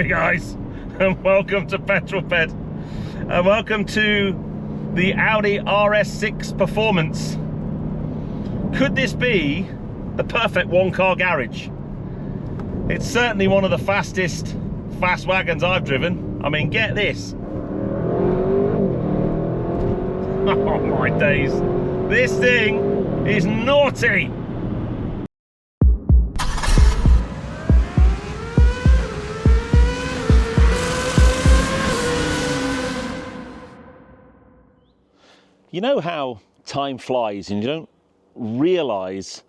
Hey guys, and welcome to Petrol Ped, and welcome to the Audi RS6 Performance. Could this be the perfect one-car garage? It's certainly one of the fastest fast wagons I've driven. I mean, get this. Oh my days, this thing is naughty. You know how time flies and you don't realise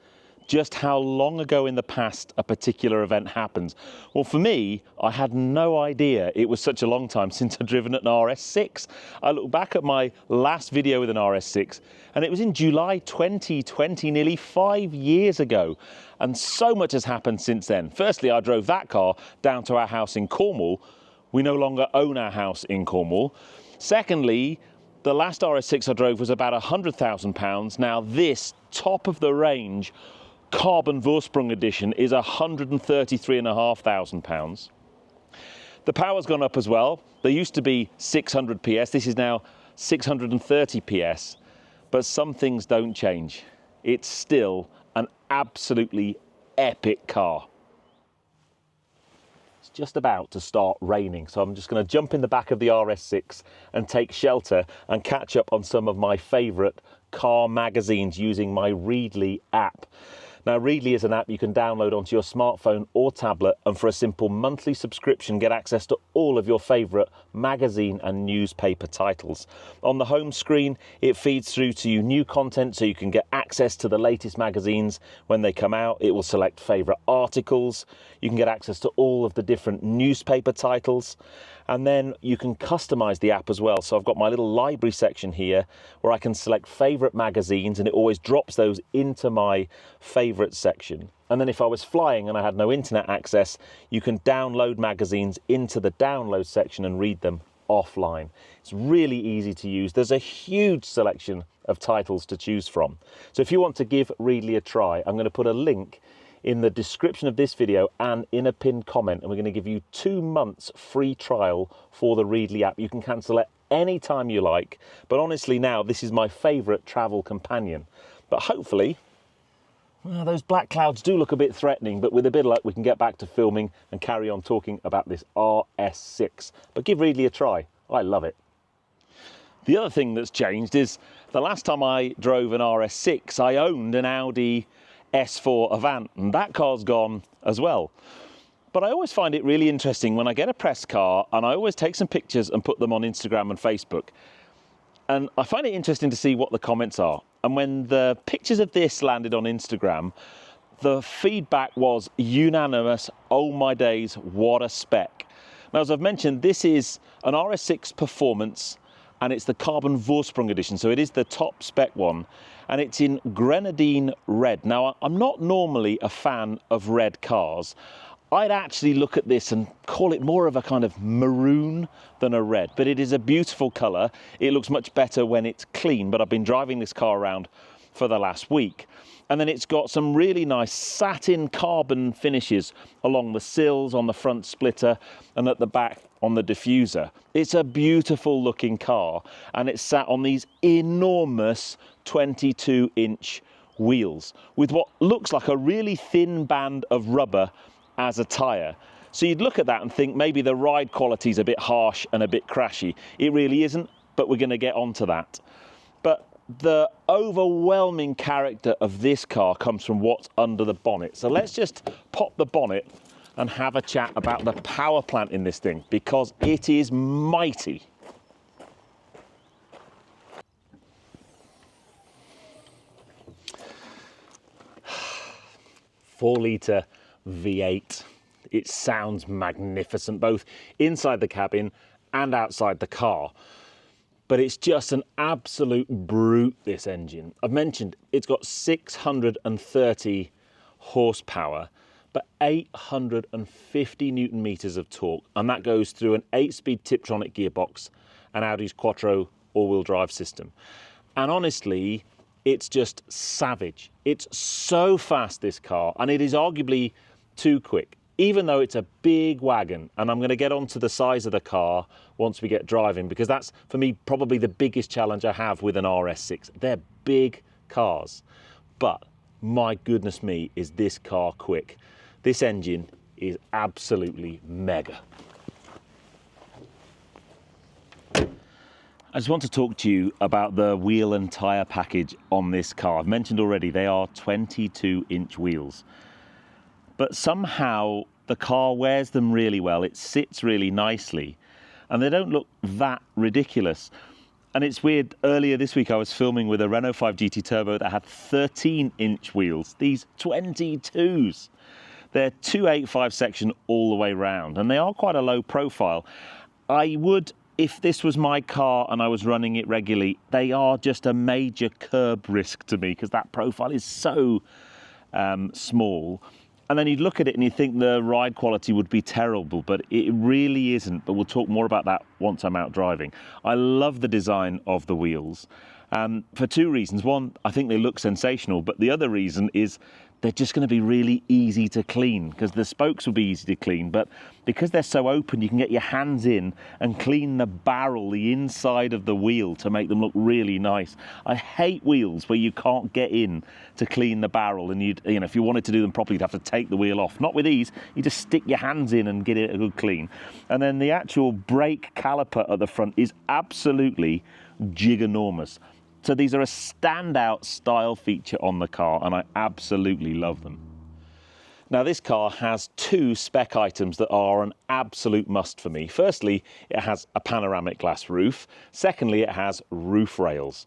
just how long ago in the past a particular event happens? Well, for me, I had no idea it was such a long time since I'd driven an RS6. I look back at my last video with an RS6 and it was in July 2020, nearly 5 years ago. And so much has happened since then. Firstly, I drove that car down to our house in Cornwall. We no longer own our house in Cornwall. Secondly, the last RS6 I drove was about £100,000. Now this top of the range carbon Vorsprung edition is £133,500. The power's gone up as well. There used to be 600 PS. This is now 630 PS. But some things don't change. It's still an absolutely epic car. Just about to start raining, so I'm just going to jump in the back of the RS6 and take shelter and catch up on some of my favourite car magazines using my Readly app. Now, Readly is an app you can download onto your smartphone or tablet, and for a simple monthly subscription get access to all of your favourite magazine and newspaper titles. On the home screen, it feeds through to you new content so you can get access to the latest magazines when they come out. It will select favourite articles. You can get access to all of the different newspaper titles. And then you can customise the app as well. So I've got my little library section here where I can select favourite magazines, and it always drops those into my favourite section. And then if I was flying and I had no internet access, you can download magazines into the download section and read them offline. It's really easy to use. There's a huge selection of titles to choose from. So if you want to give Readly a try, I'm going to put a link in the description of this video and in a pinned comment, and we're going to give you 2 months free trial for the Readly app. You can cancel at any time you like, but honestly now this is my favourite travel companion. But hopefully, well, those black clouds do look a bit threatening, but with a bit of luck we can get back to filming and carry on talking about this RS6. But give Readly a try, I love it. The other thing that's changed is the last time I drove an RS6 I owned an Audi S4 Avant, and that car's gone as well. But I always find it really interesting when I get a press car, and I always take some pictures and put them on Instagram and Facebook. And I find it interesting to see what the comments are. And when the pictures of this landed on Instagram, the feedback was unanimous. Oh my days, what a spec. Now, as I've mentioned, this is an RS6 Performance, and it's the carbon Vorsprung edition, so it is the top spec one, and it's in grenadine red. Now, I'm not normally a fan of red cars. I'd actually look at this and call it more of a kind of maroon than a red, but it is a beautiful colour. It looks much better when it's clean, but I've been driving this car around for the last week. And then it's got some really nice satin carbon finishes along the sills, on the front splitter, and at the back on the diffuser. It's a beautiful looking car, and it's sat on these enormous 22-inch wheels with what looks like a really thin band of rubber as a tyre. So you'd look at that and think maybe the ride quality is a bit harsh and a bit crashy. It really isn't, but we're going to get onto that. But the overwhelming character of this car comes from what's under the bonnet. So let's just pop the bonnet and have a chat about the power plant in this thing, because it is mighty. Four-litre V8. It sounds magnificent, both inside the cabin and outside the car. But it's just an absolute brute, this engine. I've mentioned it's got 630 horsepower, but 850 newton meters of torque, and that goes through an 8-speed Tiptronic gearbox and Audi's Quattro all-wheel drive system. And honestly, it's just savage. It's so fast, this car, and it is arguably too quick. even though it's a big wagon, and I'm going to get onto the size of the car once we get driving, because that's, for me, probably the biggest challenge I have with an RS6. They're big cars, but my goodness me, is this car quick. This engine is absolutely mega. I just want to talk to you about the wheel and tyre package on this car. I've mentioned already they are 22-inch wheels, but somehow the car wears them really well. It sits really nicely and they don't look that ridiculous. And it's weird, earlier this week I was filming with a Renault 5 GT Turbo that had 13-inch wheels, these 22s. They're 285 section all the way round, and they are quite a low profile. I would, if this was my car and I was running it regularly, they are just a major curb risk to me because that profile is so small. And then you'd look at it and you think the ride quality would be terrible, but it really isn't. But we'll talk more about that once I'm out driving. I love the design of the wheels for two reasons. One, I think they look sensational, but the other reason is they're just going to be really easy to clean, because the spokes will be easy to clean, but because they're so open, you can get your hands in and clean the barrel, the inside of the wheel, to make them look really nice. I hate wheels where you can't get in to clean the barrel, and you know, if you wanted to do them properly, you'd have to take the wheel off. Not with these, you just stick your hands in and get it a good clean. And then the actual brake caliper at the front is absolutely giganormous. So these are a standout style feature on the car, and I absolutely love them. Now, this car has two spec items that are an absolute must for me. Firstly, it has a panoramic glass roof. Secondly, it has roof rails.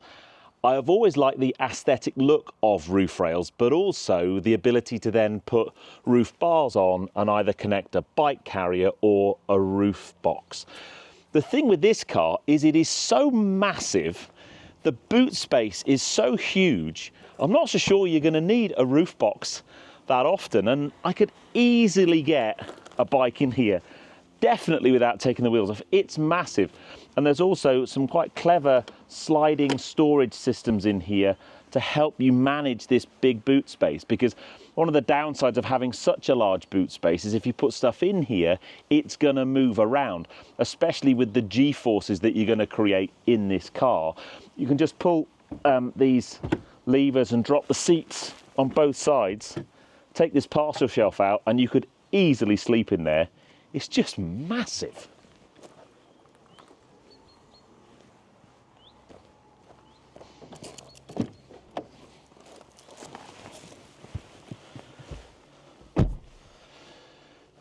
I have always liked the aesthetic look of roof rails, but also the ability to then put roof bars on and either connect a bike carrier or a roof box. The thing with this car is it is so massive. The boot space is so huge, I'm not so sure you're going to need a roof box that often, and I could easily get a bike in here, definitely without taking the wheels off. It's massive, and there's also some quite clever sliding storage systems in here to help you manage this big boot space, because one of the downsides of having such a large boot space is if you put stuff in here, it's going to move around, especially with the G-forces that you're going to create in this car. You can just pull these levers and drop the seats on both sides, take this parcel shelf out, and you could easily sleep in there. It's just massive.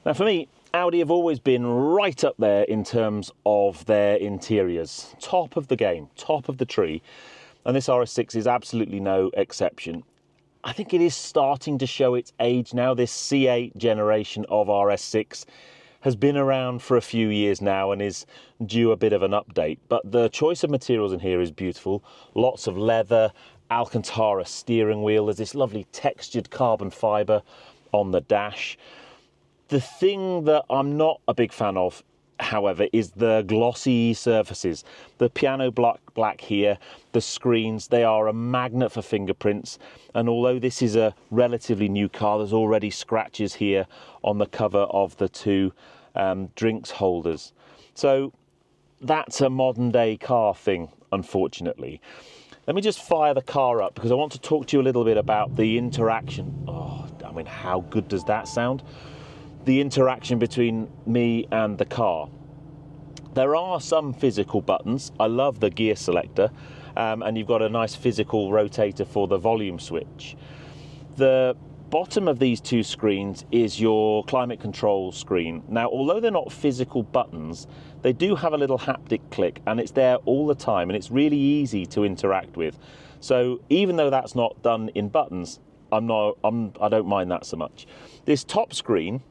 Now, for me, Audi have always been right up there in terms of their interiors. Top of the game, top of the tree. And this RS6 is absolutely no exception. I think it is starting to show its age now. This C8 generation of RS6 has been around for a few years now and is due a bit of an update. But the choice of materials in here is beautiful. Lots of leather, Alcantara steering wheel. There's this lovely textured carbon fibre on the dash. The thing that I'm not a big fan of, however, is the glossy surfaces. The piano black here, the screens, they are a magnet for fingerprints. And although this is a relatively new car, there's already scratches here on the cover of the two drinks holders. So that's a modern day car thing, unfortunately. Let me just fire the car up because I want to talk to you a little bit about the interaction. Oh, I mean, how good does that sound? The interaction between me and the car. There are some physical buttons. I love the gear selector, and you've got a nice physical rotator for the volume switch. The bottom of these two screens is your climate control screen. Now, although they're not physical buttons, they do have a little haptic click, and it's there all the time, and it's really easy to interact with. So even though that's not done in buttons, I don't mind that so much. This top screen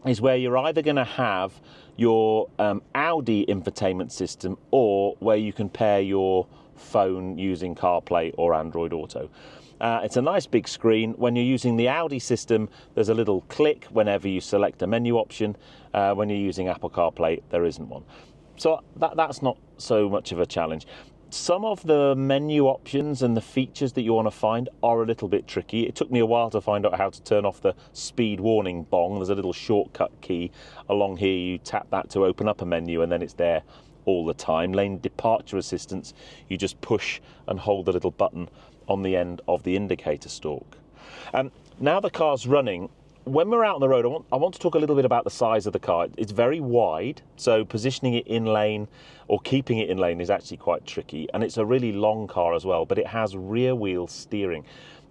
is where you're either going to have your Audi infotainment system or where you can pair your phone using CarPlay or Android Auto. It's a nice big screen. When you're using the Audi system, there's a little click whenever you select a menu option. When you're using Apple CarPlay, there isn't one. So that's not so much of a challenge. Some of the menu options and the features that you want to find are a little bit tricky. It took me a while to find out how to turn off the speed warning bong. There's a little shortcut key along here. You tap that to open up a menu and then it's there all the time. Lane departure assistance, you just push and hold the little button on the end of the indicator stalk. Now the car's running. When we're out on the road, I want to talk a little bit about the size of the car. It's very wide, so positioning it in lane or keeping it in lane is actually quite tricky. And it's a really long car as well, but it has rear wheel steering.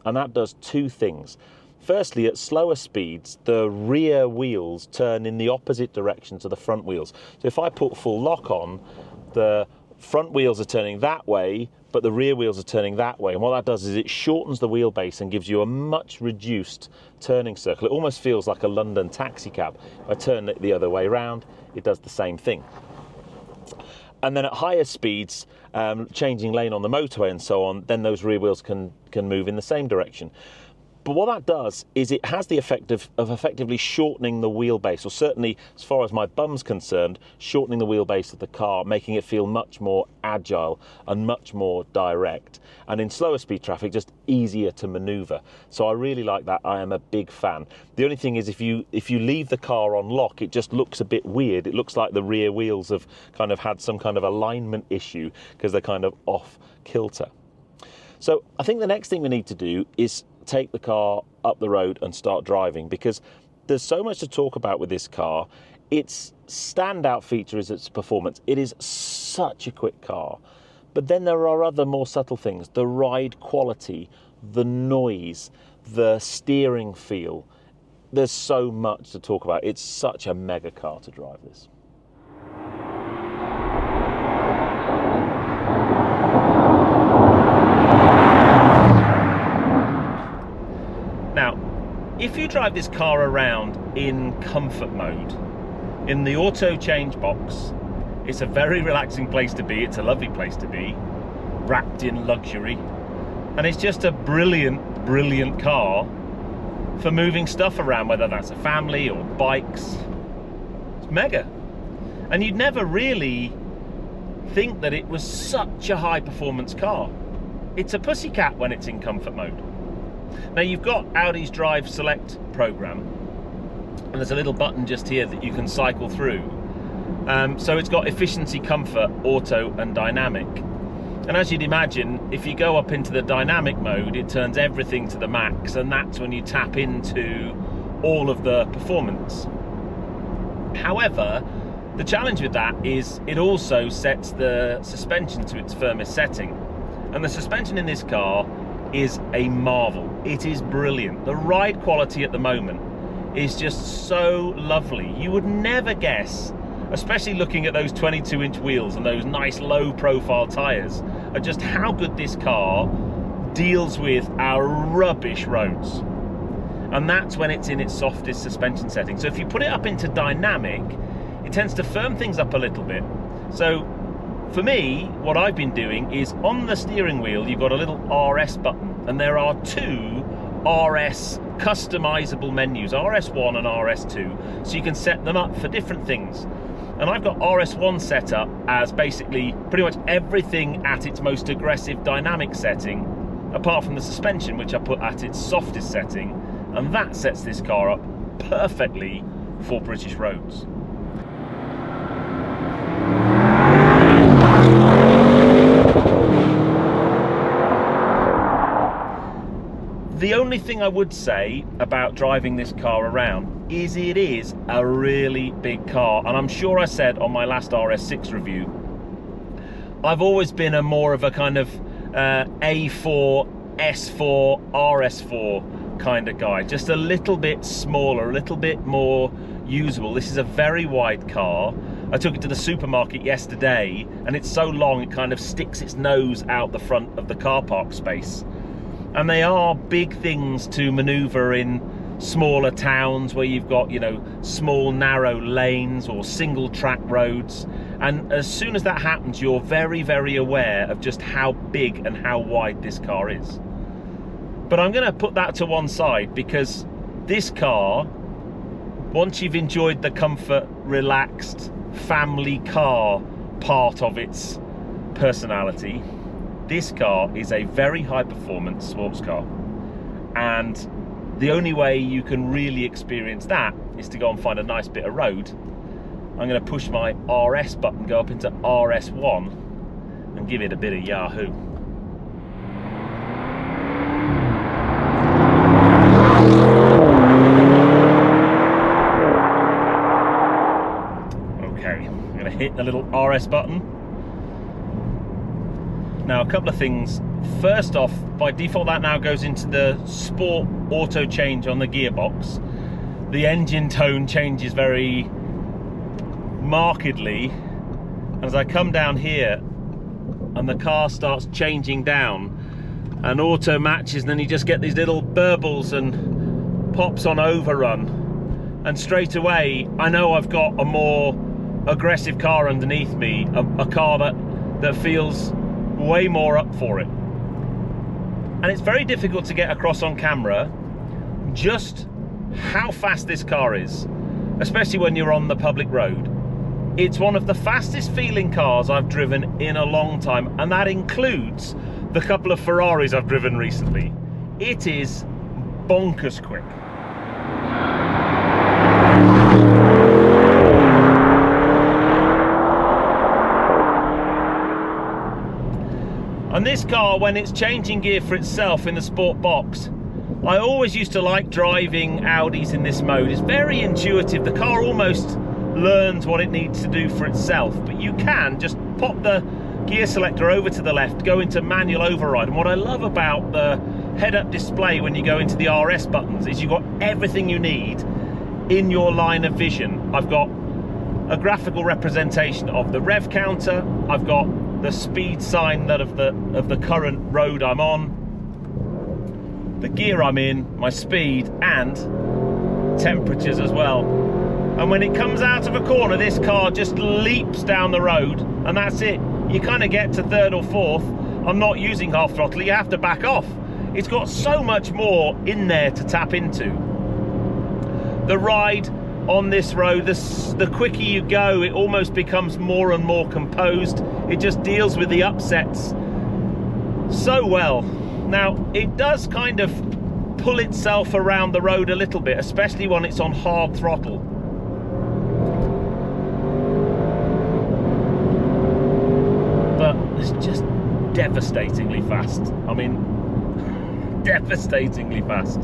And that does two things. Firstly, at slower speeds, the rear wheels turn in the opposite direction to the front wheels. So if I put full lock on, the front wheels are turning that way, but the rear wheels are turning that way. And what that does is it shortens the wheelbase and gives you a much reduced turning circle. It almost feels like a London taxi cab. If I turn it the other way around, it does the same thing. And then at higher speeds, changing lane on the motorway and so on, then those rear wheels can move in the same direction. But what that does is it has the effect of effectively shortening the wheelbase, or certainly as far as my bum's concerned, shortening the wheelbase of the car, making it feel much more agile and much more direct. And in slower speed traffic, just easier to maneuver. So I really like that. I am a big fan. The only thing is if you leave the car on lock, it just looks a bit weird. It looks like the rear wheels have kind of had some kind of alignment issue because they're kind of off kilter. So I think the next thing we need to do is take the car up the road and start driving, because there's so much to talk about with this car. Its standout feature is its performance. It is such a quick car, but then there are other more subtle things: the ride quality, the noise, the steering feel. There's so much to talk about. It's such a mega car to drive this. Now, if you drive this car around in comfort mode, in the auto change box, it's a very relaxing place to be. It's a lovely place to be, wrapped in luxury. And it's just a brilliant, brilliant car for moving stuff around, whether that's a family or bikes. It's mega. And you'd never really think that it was such a high performance car. It's a pussycat when it's in comfort mode. Now you've got Audi's Drive Select program, and there's a little button just here that you can cycle through. So it's got efficiency, comfort, auto and dynamic. And as you'd imagine, if you go up into the dynamic mode, it turns everything to the max, and that's when you tap into all of the performance. However, the challenge with that is it also sets the suspension to its firmest setting. And the suspension in this car is a marvel. It is brilliant. The ride quality at the moment is just so lovely. You would never guess, especially looking at those 22-inch wheels and those nice low-profile tyres, at just how good this car deals with our rubbish roads. And that's when it's in its softest suspension setting. So if you put it up into dynamic, it tends to firm things up a little bit. So for me, what I've been doing is on the steering wheel, you've got a little RS button, and there are two RS customizable menus, RS1 and RS2, so you can set them up for different things. And I've got RS1 set up as basically pretty much everything at its most aggressive dynamic setting, apart from the suspension, which I put at its softest setting, and that sets this car up perfectly for British roads. The only thing I would say about driving this car around is it is a really big car. And I'm sure I said on my last RS6 review, I've always been a more of a kind of A4, S4, RS4 kind of guy. Just a little bit smaller, a little bit more usable. This is a very wide car. I took it to the supermarket yesterday, and it's so long it kind of sticks its nose out the front of the car park space. And they are big things to maneuver in smaller towns where you've got, you know, small narrow lanes or single track roads. And as soon as that happens, you're very, very aware of just how big and how wide this car is. But I'm going to put that to one side, because this car, once you've enjoyed the comfort, relaxed family car part of its personality, this car is a very high performance sports car, and the only way you can really experience that is to go and find a nice bit of road. I'm going to push my RS button, go up into RS1 and give it a bit of Yahoo. Okay, I'm going to hit the little RS button. Now, a couple of things. First off, by default that now goes into the sport auto change on the gearbox. The engine tone changes very markedly. As I come down here and the car starts changing down, and auto matches, and then you just get these little burbles and pops on overrun, and straight away I know I've got a more aggressive car underneath me, a car that feels way more up for it. And it's very difficult to get across on camera just how fast this car is, especially when you're on the public road. It's one of the fastest feeling cars I've driven in a long time, and that includes the couple of Ferraris I've driven recently. It is bonkers quick. And this car, when it's changing gear for itself in the sport box, I always used to like driving Audis in this mode. It's very intuitive. The car almost learns what it needs to do for itself, but you can just pop the gear selector over to the left, go into manual override. And what I love about the head-up display when you go into the RS buttons is you've got everything you need in your line of vision. I've got a graphical representation of the rev counter, I've got the speed sign that of the current road I'm on, the gear I'm in, my speed, and temperatures as well. And when it comes out of a corner, this car just leaps down the road, and that's it. You kind of get to third or fourth. I'm not using half throttle, you have to back off. It's got so much more in there to tap into. The ride on this road, the quicker you go, it almost becomes more and more composed. It just deals with the upsets so well. Now, it does kind of pull itself around the road a little bit, especially when it's on hard throttle. But it's just devastatingly fast. I mean, devastatingly fast.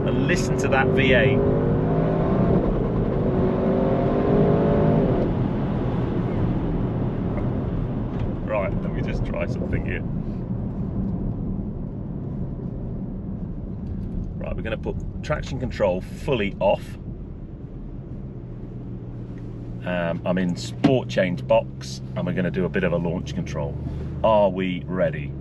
And listen to that V8. Right, let me just try something here. Right, we're going to put traction control fully off. I'm in sport change box, and we're going to do a bit of a launch control. Are we ready?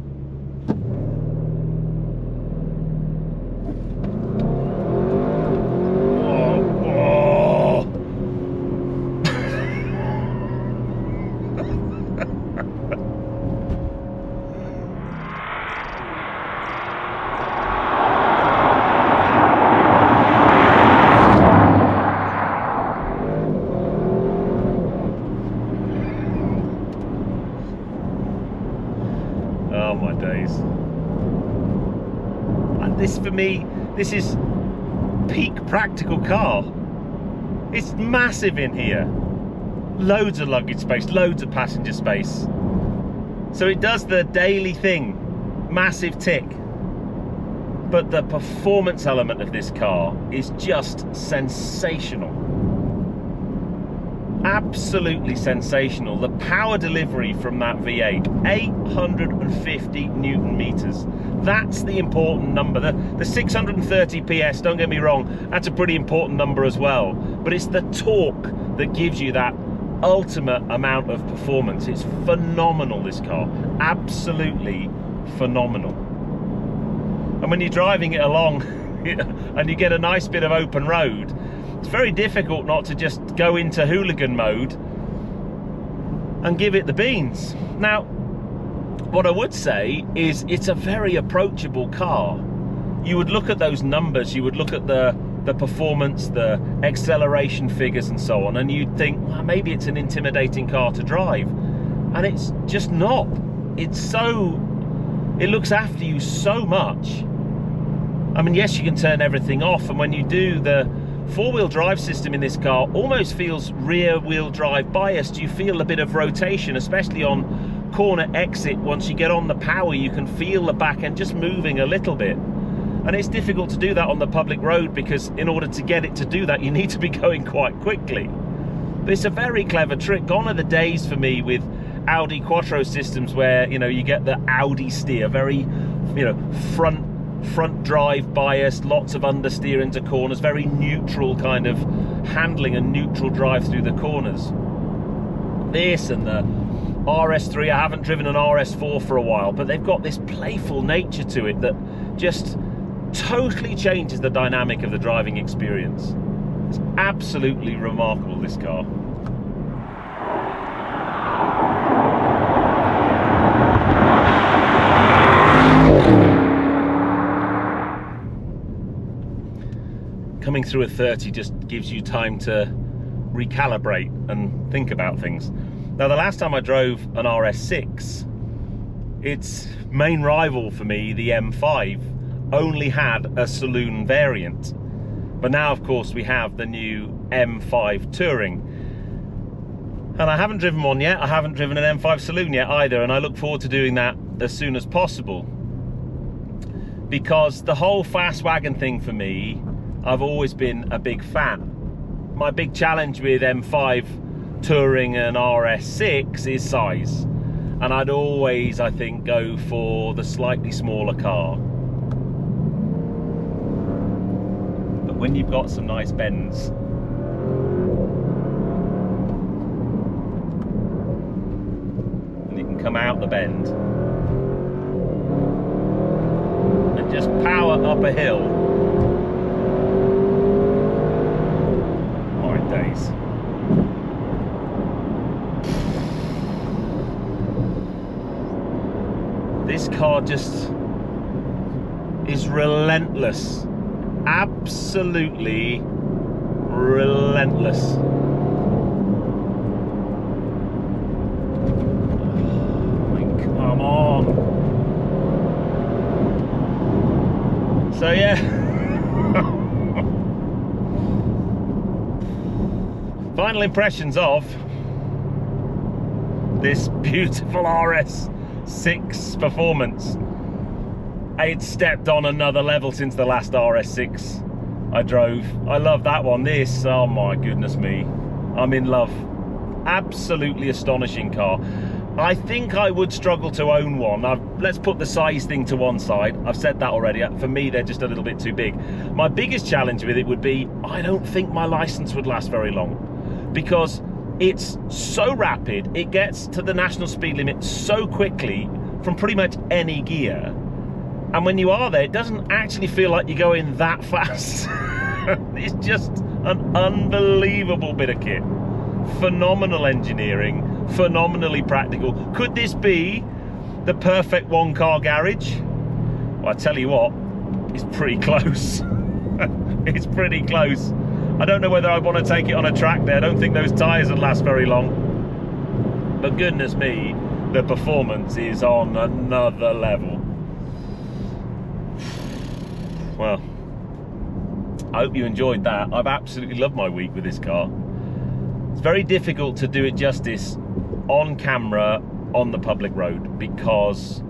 Oh my days. And this, for me, this is peak practical car. It's massive in here. Loads of luggage space, loads of passenger space. So it does the daily thing, massive tick. But the performance element of this car is just sensational. Absolutely sensational. The power delivery from that V8, 850 Newton meters. That's the important number. The 630 PS, don't get me wrong, that's a pretty important number as well. But it's the torque that gives you that ultimate amount of performance. It's phenomenal, this car. Absolutely phenomenal. And when you're driving it along and you get a nice bit of open road, it's very difficult not to just go into hooligan mode and give it the beans. Now, what I would say is it's a very approachable car. You would look at those numbers, you would look at the performance, the acceleration figures and so on, and you'd think, well, maybe it's an intimidating car to drive. and it's just not. It looks after you so much. I mean, yes, you can turn everything off, and when you do, the four-wheel drive system in this car almost feels rear-wheel drive biased. You feel a bit of rotation, especially on corner exit. Once you get on the power, you can feel the back end just moving a little bit. And it's difficult to do that on the public road, because in order to get it to do that, you need to be going quite quickly. But it's a very clever trick. Gone are the days for me with Audi Quattro systems where, you know, you get the Audi steer, very, you know, front drive biased, lots of understeer into corners, very neutral kind of handling and neutral drive through the corners. This and the RS3, I haven't driven an RS4 for a while, but they've got this playful nature to it that just totally changes the dynamic of the driving experience. It's absolutely remarkable, this car. Coming through a 30 just gives you time to recalibrate and think about things. Now, the last time I drove an RS6, its main rival for me, the M5, only had a saloon variant. But now, of course, we have the new M5 Touring. And I haven't driven one yet. I haven't driven an M5 saloon yet either, and I look forward to doing that as soon as possible. Because the whole fast wagon thing for me, I've always been a big fan. My big challenge with M5 Touring and RS6 is size. And I'd always, I think, go for the slightly smaller car. But when you've got some nice bends, and you can come out the bend and just power up a hill, days. This car just is relentless, absolutely relentless. I mean, come on. So yeah. Final impressions of this beautiful RS6 Performance. It's stepped on another level since the last RS6 I drove. I love that one. This, oh my goodness me, I'm in love. Absolutely astonishing car. I think I would struggle to own one. Let's put the size thing to one side. I've said that already. For me, they're just a little bit too big. My biggest challenge with it would be, I don't think my license would last very long, because it's so rapid. It gets to the national speed limit so quickly from pretty much any gear. And when you are there, it doesn't actually feel like you're going that fast. It's just an unbelievable bit of kit. Phenomenal engineering, phenomenally practical. Could this be the perfect one-car garage? Well, I tell you what, it's pretty close. It's pretty close. I don't know whether I want to take it on a track there. I don't think those tyres would last very long. But goodness me, the performance is on another level. Well, I hope you enjoyed that. I've absolutely loved my week with this car. It's very difficult to do it justice on camera on the public road, because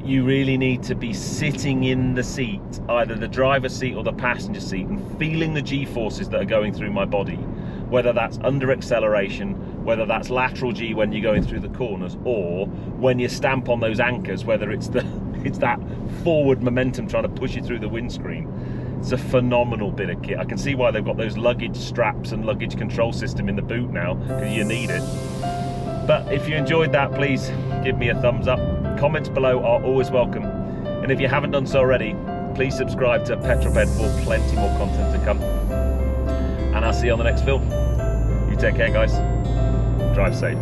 you really need to be sitting in the seat, either the driver's seat or the passenger seat, and feeling the G-forces that are going through my body, whether that's under acceleration, whether that's lateral G when you're going through the corners, or when you stamp on those anchors, whether it's that forward momentum trying to push you through the windscreen. It's a phenomenal bit of kit. I can see why they've got those luggage straps and luggage control system in the boot now, because you need it. But if you enjoyed that, please give me a thumbs up. Comments below are always welcome. And if you haven't done so already, please subscribe to Petrol Ped for plenty more content to come. And I'll see you on the next film. You take care, guys. Drive safe.